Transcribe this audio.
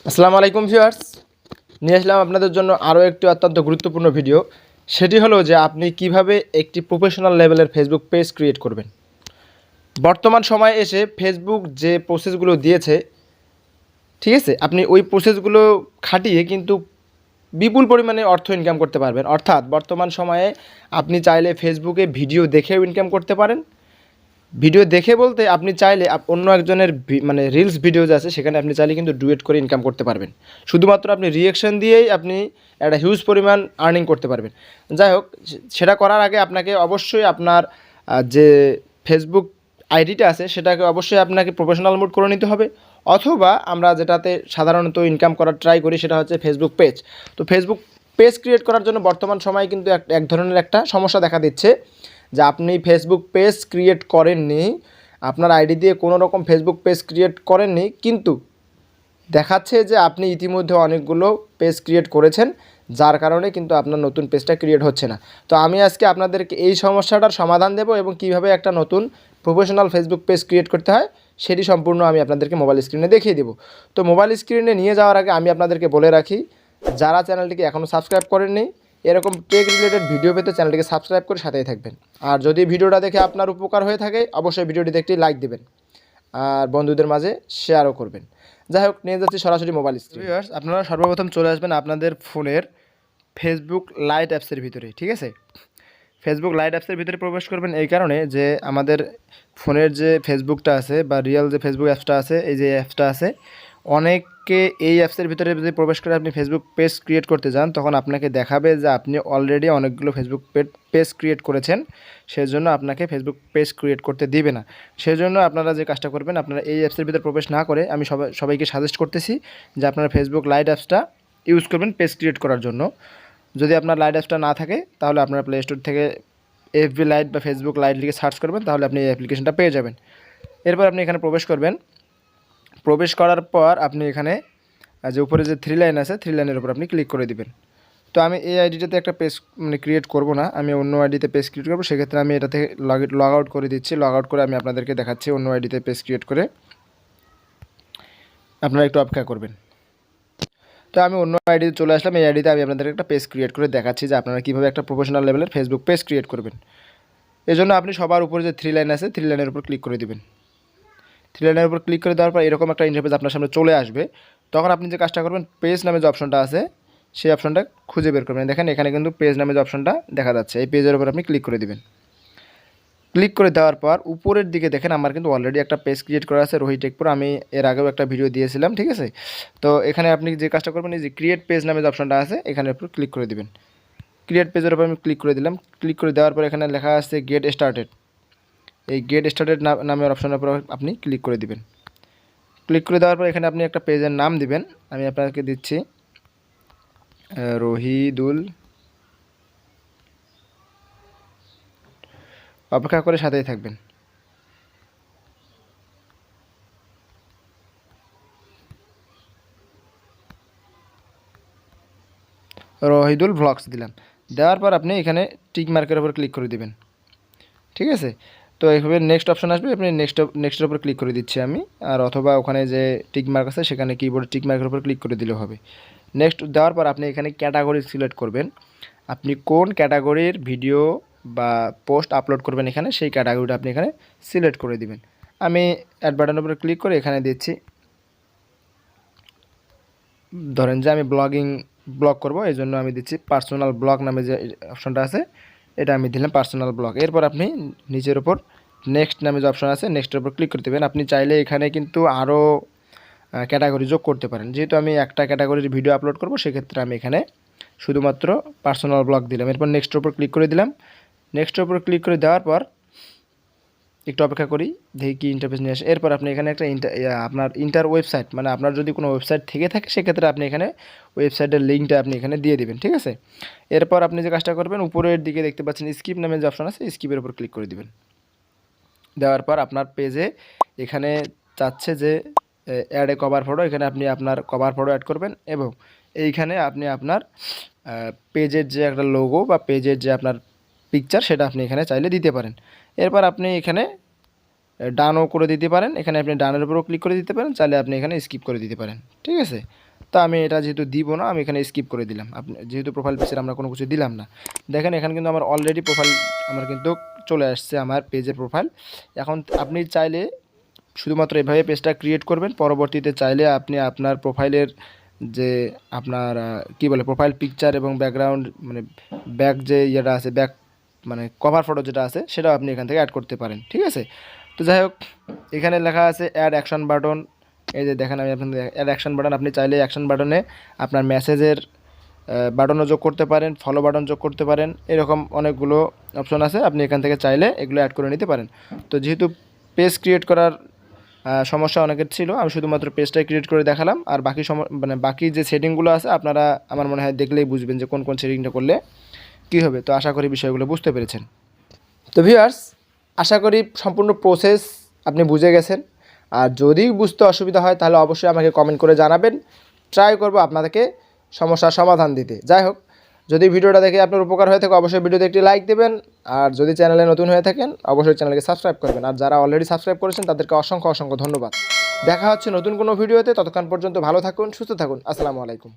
আসসালামু আলাইকুম ভিউয়ার্স, নিয়ে আসলাম আপনাদের জন্য আরও একটি অত্যন্ত গুরুত্বপূর্ণ ভিডিও। সেটি হলো যে আপনি কিভাবে একটি প্রফেশনাল লেভেলের ফেসবুক পেজ ক্রিয়েট করবেন। বর্তমান সময়ে এসে ফেসবুক যে প্রসেসগুলো দিয়েছে, ঠিক আছে, আপনি ওই প্রসেসগুলো খাটিয়ে কিন্তু বিপুল পরিমাণে অর্থ ইনকাম করতে পারবেন। অর্থাৎ বর্তমান সময়ে আপনি চাইলে ফেসবুকে ভিডিও দেখেও ইনকাম করতে পারেন। ভিডিও দেখে বলতে আপনি চাইলে অন্য একজনের মানে রিলস ভিডিওজ আছে, সেখানে আপনি চাইলে কিন্তু ডুয়েট করে ইনকাম করতে পারবেন। শুধুমাত্র আপনি রিয়েকশন দিয়েই আপনি একটা হিউজ পরিমাণ আর্নিং করতে পারবেন। যাই হোক, সেটা করার আগে আপনাকে অবশ্যই আপনার যে ফেসবুক আইডিটা আছে সেটাকে অবশ্যই আপনাকে প্রফেশনাল মোড করে নিতে হবে। অথবা আমরা যেটাতে সাধারণত ইনকাম করার ট্রাই করি সেটা হচ্ছে ফেসবুক পেজ। তো ফেসবুক পেজ ক্রিয়েট করার জন্য বর্তমান সময়ে কিন্তু এক ধরনের একটা সমস্যা দেখা দিচ্ছে যে আপনি ফেসবুক পেজ ক্রিয়েট করেননি, আপনার আইডি দিয়ে কোনো রকম ফেসবুক পেজ ক্রিয়েট করেননি, কিন্তু দেখাচ্ছে যে আপনি ইতিমধ্যে অনেকগুলো পেজ ক্রিয়েট করেছেন, যার কারণে কিন্তু আপনার নতুন পেজটা ক্রিয়েট হচ্ছে না। তো আমি আজকে আপনাদেরকে এই সমস্যাটার সমাধান দেব এবং কিভাবে একটা নতুন প্রফেশনাল ফেসবুক পেজ ক্রিয়েট করতে হয় সেটি সম্পূর্ণ আমি আপনাদেরকে মোবাইল স্ক্রিনে দেখিয়ে দেব। তো মোবাইল স্ক্রিনে নিয়ে যাওয়ার আগে আমি আপনাদেরকে বলে রাখি, যারা চ্যানেলটিকে এখনও সাবস্ক্রাইব করেননি, এরকম টেক রিলেটেড ভিডিও পেতে চ্যানেলটিকে সাবস্ক্রাইব করে সাথেই থাকবেন। আর যদি ভিডিওটা দেখে আপনার উপকার হয়ে থাকে অবশ্যই ভিডিওটিতে একটি লাইক দেবেন আর বন্ধুদের মাঝে শেয়ারও করবেন। যাই হোক, নিয়ে যাচ্ছি সরাসরি মোবাইল স্ক্রিন। আপনারা সর্বপ্রথম চলে আসবেন আপনাদের ফোনের ফেসবুক লাইট অ্যাপসের ভিতরে। ঠিক আছে, ফেসবুক লাইট অ্যাপসের ভিতরে প্রবেশ করবেন এই কারণে যে আমাদের ফোনের যে ফেসবুকটা আছে বা রিয়েল যে ফেসবুক অ্যাপসটা আছে, এই যে অ্যাপসটা আছে, অনেকে এই অ্যাপসের ভিতরে যদি প্রবেশ করে আপনি ফেসবুক পেজ ক্রিয়েট করতে যান, তখন আপনাকে দেখাবে যে আপনি অলরেডি অনেকগুলো ফেসবুক পেজ ক্রিয়েট করেছেন, সেজন্য আপনাকে ফেসবুক পেজ ক্রিয়েট করতে দিবে না। সেজন্য আপনারা যে কাজটা করবেন, আপনারা এই অ্যাপসের ভিতরে প্রবেশ না করে আমি সবাইকে সাজেস্ট করতেছি যে আপনারা ফেসবুক লাইট অ্যাপসটা ইউজ করবেন পেজ ক্রিয়েট করার জন্য। যদি আপনার লাইট অ্যাপসটা না থাকে তাহলে আপনার প্লে স্টোর থেকে এফবি লাইট বা ফেসবুক লাইট লিখে সার্চ করবেন, তাহলে আপনি এই অ্যাপ্লিকেশনটা পেয়ে যাবেন। এরপর আপনি এখানে প্রবেশ করবেন। প্রবেশ করার পর আপনি এখানে যে উপরে যে থ্রি লাইন আছে, থ্রি লাইনের উপর আপনি ক্লিক করে দিবেন। তো আমি এই আইডিটাতে একটা পেজ ক্রিয়েট করব না, আমি অন্য আইডিতে পেজ ক্রিয়েট করবো। সেক্ষেত্রে আমি এটা থেকে লগ আউট করে দিচ্ছি। লগ আউট করে আমি আপনাদেরকে দেখাচ্ছি অন্য আইডিতে পেজ ক্রিয়েট করে। আপনারা একটু অপেক্ষা করবেন। তো আমি অন্য আইডিতে চলে আসলাম। এই আইডিতে আমি আপনাদেরকে একটা পেজ ক্রিয়েট করে দেখাচ্ছি যে আপনারা কীভাবে একটা প্রফেশনাল লেভেলের ফেসবুক পেজ ক্রিয়েট করবেন। এই জন্য আপনি সবার উপরে যে থ্রি লাইন আছে, থ্রি লাইনের উপর ক্লিক করে দেবেন। থ্রি লাইনের উপর ক্লিক করে দেওয়ার পর এরকম একটা ইন্টারফেস আপনার সামনে চলে আসবে। তখন আপনি যে কাজটা করবেন, পেজ নামে যে অপশনটা আছে সেই অপশনটা খুঁজে বের করবেন। দেখেন এখানে কিন্তু পেজ নামে যে অপশনটা দেখা যাচ্ছে, এই পেজের উপর আপনি ক্লিক করে দেবেন। ক্লিক করে দেওয়ার পর উপরের দিকে দেখেন আমার কিন্তু অলরেডি একটা পেজ ক্রিয়েট করা আছে রোহি টেকপুর। আমি এর আগেও একটা ভিডিও দিয়েছিলাম, ঠিক আছে। তো এখানে আপনি যে কাজটা করবেন, এই যে ক্রিয়েট পেজ নামে যে অপশনটা আছে এখানের উপর ক্লিক করে দেবেন। ক্রিয়েট পেজের উপর আমি ক্লিক করে দিলাম। ক্লিক করে দেওয়ার পর এখানে লেখা আছে গেট স্টার্টেড। এই গেট স্টার্টেড নামের অপশনের উপর আপনি ক্লিক করে দিবেন। ক্লিক করে দেওয়ার পর এখানে আপনি একটা পেজের নাম দিবেন। আমি আপনাকে দিচ্ছি রহিদুল। অপেক্ষা করে সাথেই থাকবেন। রহিদুল ভ্লগস দিলাম। দেওয়ার পর আপনি এখানে টিক মার্কের উপর ক্লিক করে দিবেন, ঠিক আছে। তো এইভাবে নেক্সট অপশন আসবে, আপনি নেক্সটের উপর ক্লিক করে দিচ্ছি আমি। আর অথবা ওখানে যে টিক মার্ক আছে সেখানে কিবোর্ডে টিক মার্কের উপর ক্লিক করে দিলেও হবে। নেক্সট দেওয়ার পর আপনি এখানে ক্যাটাগরি সিলেক্ট করবেন। আপনি কোন ক্যাটাগরির ভিডিও বা পোস্ট আপলোড করবেন এখানে, সেই ক্যাটাগরিটা আপনি এখানে সিলেক্ট করে দিবেন। আমি অ্যাড বাটনের উপরে ক্লিক করে এখানে দিচ্ছি, ধরেন যে আমি ব্লগ করব, এই জন্য আমি দিচ্ছি পার্সোনাল ব্লগ নামে যে অপশনটা আছে এটা আমি দিলাম পার্সোনাল ব্লগ। এরপর আপনি নিচের ওপর নেক্সট নামে যে অপশন আছে নেক্সটের উপর ক্লিক করে দেবেন। আপনি চাইলে এখানে কিন্তু আরও ক্যাটাগরি যোগ করতে পারেন। যেহেতু আমি একটা ক্যাটাগরির ভিডিও আপলোড করব, সেক্ষেত্রে আমি এখানে শুধুমাত্র পার্সোনাল ব্লগ দিলাম। এরপর নেক্সটের উপর ক্লিক করে দিলাম। নেক্সটের উপর ক্লিক করে দেওয়ার পর একটু অপেক্ষা করি, দেখি কি ইন্টারফেস নিয়ে আসে। এরপর আপনি এখানে একটা আপনার ইন্টার ওয়েবসাইট, মানে আপনার যদি কোনো ওয়েবসাইট থেকে থাকে সেক্ষেত্রে আপনি এখানে ওয়েবসাইটের লিঙ্কটা আপনি এখানে দিয়ে দেবেন, ঠিক আছে। এরপর আপনি যে কাজটা করবেন, উপরের দিকে দেখতে পাচ্ছেন স্কিপ নামে যে অপশন আছে, স্কিপের উপর ক্লিক করে দেবেন। দেওয়ার পর আপনার পেজে এখানে চাচ্ছে যে অ্যাড এ কভার ফটো, এখানে আপনি আপনার কভার ফটো অ্যাড করবেন এবং এইখানে আপনি আপনার পেজের যে একটা লোগো বা পেজের যে আপনার পিকচার সেটা আপনি এখানে চাইলে দিতে পারেন। এরপর আপনি এখানে ডানও করে দিতে পারেন, এখানে আপনি ডানের উপরও ক্লিক করে দিতে পারেন, চাইলে আপনি এখানে স্কিপ করে দিতে পারেন, ঠিক আছে। তো আমি এটা যেহেতু দিব না, আমি এখানে স্কিপ করে দিলাম। আপনি যেহেতু প্রোফাইল পিকচার আমরা কোনো কিছু দিলাম না, দেখেন এখানে কিন্তু আমার অলরেডি প্রোফাইল আমার কিন্তু চলে আসছে আমার পেজের প্রোফাইল। এখন আপনি চাইলে শুধুমাত্র এভাবে পেজটা ক্রিয়েট করবেন, পরবর্তীতে চাইলে আপনি আপনার প্রোফাইলের যে আপনার কী বলে প্রোফাইল পিকচার এবং ব্যাকগ্রাউন্ড মানে ব্যাক যে ইয়েটা আছে, ব্যাক মানে কভার ফটো যেটা আছে সেটাও আপনি এখান থেকে অ্যাড করতে পারেন, ঠিক আছে। তো যাই হোক, এখানে লেখা আছে অ্যাড অ্যাকশন বাটন। এই যে দেখেন আমি আপনাদের অ্যাড অ্যাকশন বাটন, আপনি চাইলে অ্যাকশন বাটনে আপনার মেসেজের বাটনও যোগ করতে পারেন, ফলো বাটন যোগ করতে পারেন, এরকম অনেকগুলো অপশন আছে, আপনি এখান থেকে চাইলে এগুলো অ্যাড করে নিতে পারেন। তো যেহেতু পেজ ক্রিয়েট করার সমস্যা অনেকের ছিল, আমি শুধুমাত্র পেজটাই ক্রিয়েট করে দেখালাম। আর বাকি মানে বাকি যে সেটিংগুলো আছে আপনারা আমার মনে হয় দেখলেই বুঝবেন যে কোন কোন সেটিংটা করলে কী হবে। তো আশা করি বিষয়গুলো বুঝতে পেরেছেন। তো ভিউয়ার্স, আশা করি সম্পূর্ণ প্রসেস আপনি বুঝে গেছেন। আর যদি বুঝতে অসুবিধা হয় তাহলে অবশ্যই আমাকে কমেন্ট করে জানাবেন, ট্রাই করব আপনাদেরকে সমস্যার সমাধান দিতে। যাই হোক, যদি ভিডিওটা দেখে আপনার উপকার হয়ে থাকে অবশ্যই ভিডিওতে একটি লাইক দেবেন। আর যদি চ্যানেলে নতুন হয়ে থাকেন অবশ্যই চ্যানেলকে সাবস্ক্রাইব করবেন। আর যারা অলরেডি সাবস্ক্রাইব করেছেন তাদেরকে অসংখ্য অসংখ্য ধন্যবাদ। দেখা হচ্ছে নতুন কোনো ভিডিওতে, ততক্ষণ পর্যন্ত ভালো থাকুন, সুস্থ থাকুন। আসসালামু আলাইকুম।